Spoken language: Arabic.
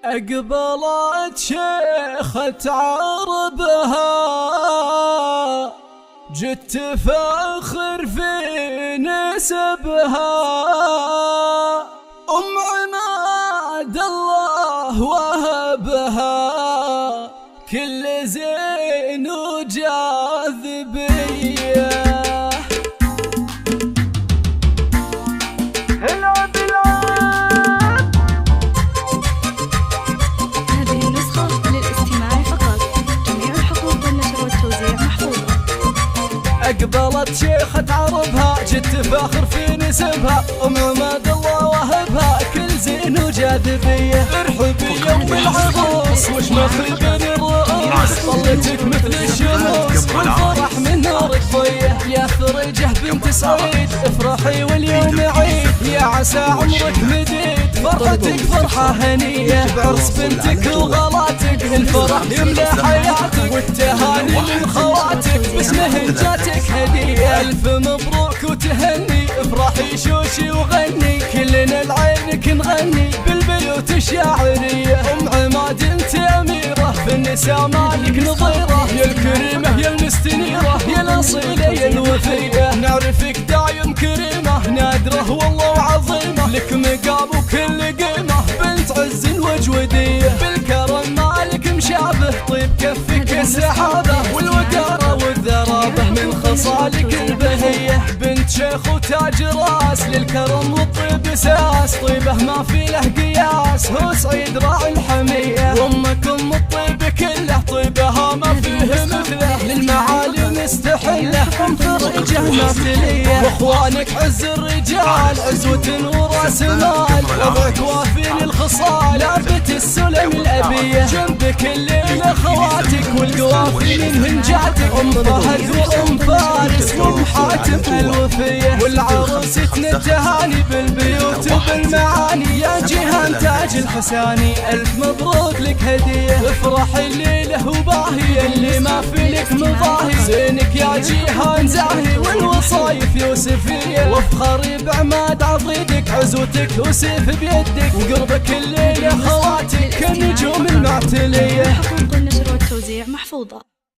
أقبلت شيخة عربها جت فاخر في نسبها أم عماد الله وهبها كل زين وجاذبيه. أقبلت شيخة عربها جت فاخر في نسبها أم عماد الله وهبها كل زين وجاذبية. ارحبي يوم العروس وش مخرب الرؤوس طلتك مثل الشموس والفرح من نورك ضيه. يا فرجة بنت سعيد افرحي واليوم عيد يا عسى عمرك مديد فرحتك فرحة هنية. بعرس بنتك وغلاتك الفرح يملى حياتك والتهاني من خواتك باسمهن جاتك هدية. ألف مبروك وتهني افرحي شوشي وغني كلنا لعينك نغني بالبيوت الشاعرية. أم عماد انت أميرة في النساء مالك نظيرة يا الكريمة يا المستنيرة يا الأصيلة يا الوفية. نعرفك دايم كريمة نادرة والله وعظيمة لك مقام وكل قيمة بنت عز وجودية. بالكرم مالك مشابه طيب كفك السحابة والوقارة والذرابة من خصالك البهية. بنت شيخ وتاج راس للكرم والطيب اساس طيبه ما في له قياس هو سعيد راعي الحمية. وامك ام الطيب كله طيبها ما فيه مثله للمعالي مستحله ام فرجه مثليه. واخوانك عز الرجال عزوة وراس مال وضعك وافي للخصال لابت السلم الابيه. جنبك الليل اخواتك والقوافي منهن جاتك ام فهد وام فارس وام حاتم الوفيه. والعروس تنتهاني بالبيوت وبالمعاني يا جيهان تاج الحساني الف مبروك لك هديه. افرحي الليله وباهي اللي ما في لك مضاهي زينك يا جيهان زاهي والوصايف يوسفيه. وافخري بعماد عضيدك عزوتك وسيف بيدك وقربك الليله خواتك كالنجوم المعتليه. حقوق النشر والتوزيع محفوظه.